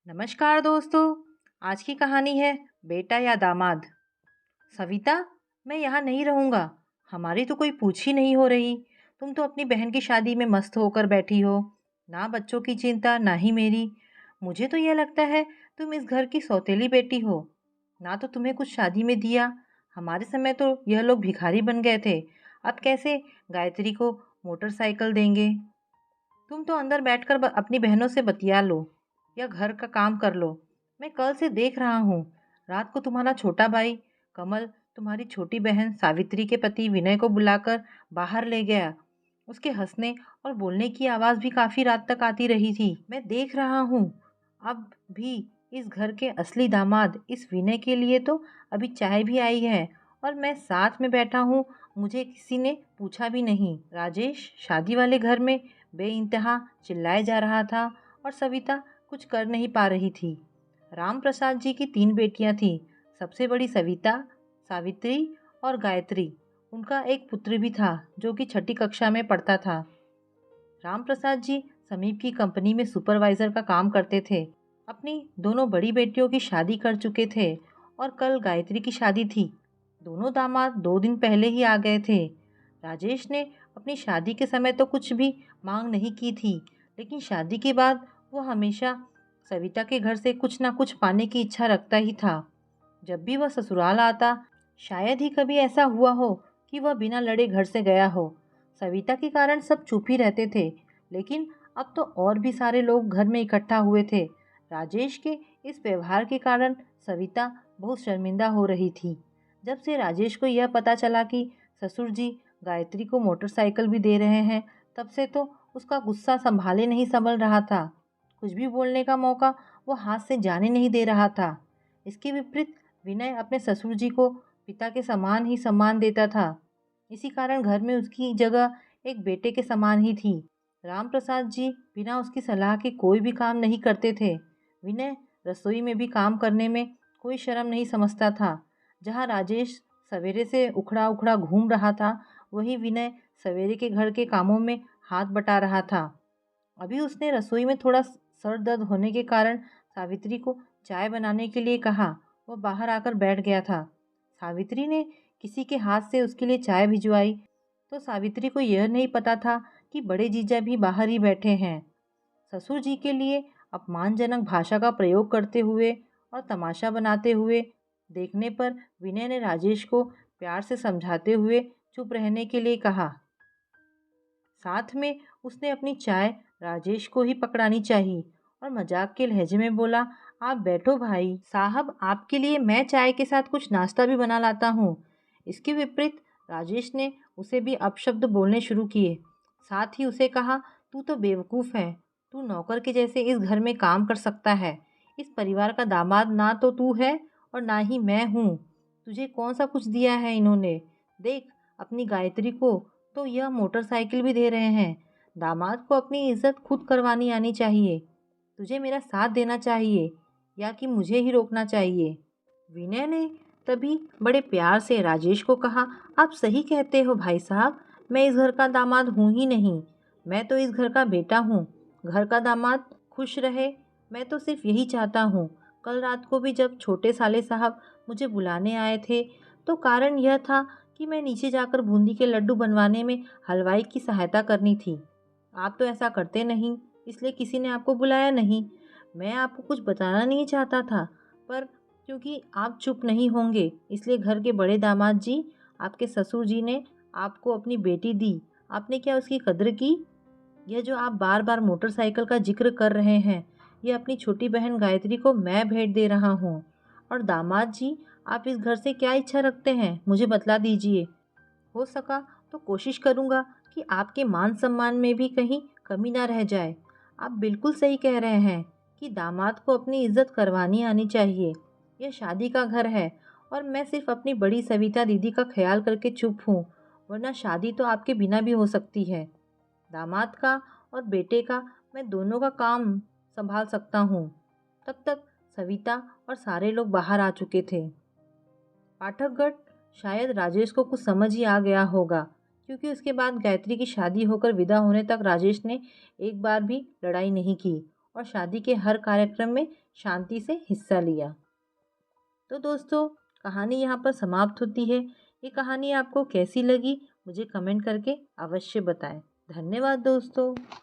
नमस्कार दोस्तों। आज की कहानी है बेटा या दामाद। सविता, मैं यहाँ नहीं रहूँगा। हमारी तो कोई पूछ ही नहीं हो रही। तुम तो अपनी बहन की शादी में मस्त होकर बैठी हो। ना बच्चों की चिंता, ना ही मेरी। मुझे तो यह लगता है तुम इस घर की सौतेली बेटी हो। ना तो तुम्हें कुछ शादी में दिया। हमारे समय तो यह लोग भिखारी बन गए थे। अब कैसे गायत्री को मोटरसाइकिल देंगे? तुम तो अंदर बैठकर अपनी बहनों से बतिया लो या घर का काम कर लो। मैं कल से देख रहा हूँ। रात को तुम्हारा छोटा भाई कमल तुम्हारी छोटी बहन सावित्री के पति विनय को बुलाकर बाहर ले गया। उसके हंसने और बोलने की आवाज़ भी काफ़ी रात तक आती रही थी। मैं देख रहा हूँ। अब भी इस घर के असली दामाद इस विनय के लिए तो अभी चाय भी आई है और मैं साथ में बैठा हूँ। मुझे किसी ने पूछा भी नहीं। राजेश शादी वाले घर में बेइंतहा चिल्लाए जा रहा था और सविता कुछ कर नहीं पा रही थी। राम प्रसाद जी की 3 बेटियां थीं। सबसे बड़ी सविता, सावित्री और गायत्री। उनका एक पुत्र भी था जो कि छठी कक्षा में पढ़ता था। राम प्रसाद जी समीप की कंपनी में सुपरवाइजर का काम करते थे। अपनी दोनों बड़ी बेटियों की शादी कर चुके थे और कल गायत्री की शादी थी। दोनों दामाद 2 दिन पहले ही आ गए थे। राजेश ने अपनी शादी के समय तो कुछ भी मांग नहीं की थी, लेकिन शादी के बाद वो हमेशा सविता के घर से कुछ ना कुछ पाने की इच्छा रखता ही था। जब भी वह ससुराल आता, शायद ही कभी ऐसा हुआ हो कि वह बिना लड़े घर से गया हो। सविता के कारण सब चुप ही रहते थे, लेकिन अब तो और भी सारे लोग घर में इकट्ठा हुए थे। राजेश के इस व्यवहार के कारण सविता बहुत शर्मिंदा हो रही थी। जब से राजेश को यह पता चला कि ससुर जी गायत्री को मोटरसाइकिल भी दे रहे हैं, तब से तो उसका गुस्सा संभाले नहीं संभल रहा था। कुछ भी बोलने का मौका वो हाथ से जाने नहीं दे रहा था। इसके विपरीत विनय अपने ससुर जी को पिता के समान ही सम्मान देता था। इसी कारण घर में उसकी जगह एक बेटे के समान ही थी। राम प्रसाद जी बिना उसकी सलाह के कोई भी काम नहीं करते थे। विनय रसोई में भी काम करने में कोई शर्म नहीं समझता था। जहाँ राजेश सवेरे से उखड़ा उखड़ा घूम रहा था, वहीं विनय सवेरे के घर के कामों में हाथ बटा रहा था। अभी उसने रसोई में थोड़ा सर दर्द होने के कारण सावित्री को चाय बनाने के लिए कहा। वह बाहर आकर बैठ गया था। सावित्री ने किसी के हाथ से उसके लिए चाय भिजवाई तो सावित्री को यह नहीं पता था कि बड़े जीजा भी बाहर ही बैठे हैं। ससुर जी के लिए अपमानजनक भाषा का प्रयोग करते हुए और तमाशा बनाते हुए देखने पर विनय ने राजेश को प्यार से समझाते हुए चुप रहने के लिए कहा। साथ में उसने अपनी चाय राजेश को ही पकड़ानी चाहिए और मजाक के लहजे में बोला, आप बैठो भाई साहब, आपके लिए मैं चाय के साथ कुछ नाश्ता भी बना लाता हूँ। इसके विपरीत राजेश ने उसे भी अपशब्द बोलने शुरू किए। साथ ही उसे कहा, तू तो बेवकूफ़ है। तू नौकर के जैसे इस घर में काम कर सकता है। इस परिवार का दामाद ना तो तू है और ना ही मैं हूँ। तुझे कौन सा कुछ दिया है इन्होंने? देख, अपनी गायत्री को तो यह मोटरसाइकिल भी दे रहे हैं। दामाद को अपनी इज्जत खुद करवानी आनी चाहिए। तुझे मेरा साथ देना चाहिए या कि मुझे ही रोकना चाहिए? विनय ने तभी बड़े प्यार से राजेश को कहा, आप सही कहते हो भाई साहब, मैं इस घर का दामाद हूँ ही नहीं। मैं तो इस घर का बेटा हूँ। घर का दामाद खुश रहे, मैं तो सिर्फ यही चाहता हूँ। कल रात को भी जब छोटे साले साहब मुझे बुलाने आए थे, तो कारण यह था कि मैं नीचे जाकर बूंदी के लड्डू बनवाने में हलवाई की सहायता करनी थी। आप तो ऐसा करते नहीं, इसलिए किसी ने आपको बुलाया नहीं। मैं आपको कुछ बताना नहीं चाहता था, पर क्योंकि आप चुप नहीं होंगे, इसलिए घर के बड़े दामाद जी, आपके ससुर जी ने आपको अपनी बेटी दी। आपने क्या उसकी कद्र की? यह जो आप बार बार मोटरसाइकिल का जिक्र कर रहे हैं, यह अपनी छोटी बहन गायत्री को मैं भेंट दे रहा हूँ। और दामाद जी, आप इस घर से क्या इच्छा रखते हैं, मुझे बतला दीजिए। हो सका तो कोशिश करूँगा कि आपके मान सम्मान में भी कहीं कमी ना रह जाए। आप बिल्कुल सही कह रहे हैं कि दामाद को अपनी इज्जत करवानी आनी चाहिए। यह शादी का घर है और मैं सिर्फ अपनी बड़ी सविता दीदी का ख्याल करके चुप हूँ, वरना शादी तो आपके बिना भी हो सकती है। दामाद का और बेटे का मैं दोनों का काम संभाल सकता हूँ। तब तक सविता और सारे लोग बाहर आ चुके थे। पाठकगढ़ शायद राजेश को कुछ समझ ही आ गया होगा, क्योंकि उसके बाद गायत्री की शादी होकर विदा होने तक राजेश ने एक बार भी लड़ाई नहीं की और शादी के हर कार्यक्रम में शांति से हिस्सा लिया। तो दोस्तों, कहानी यहाँ पर समाप्त होती है। ये कहानी आपको कैसी लगी मुझे कमेंट करके अवश्य बताएं। धन्यवाद दोस्तों।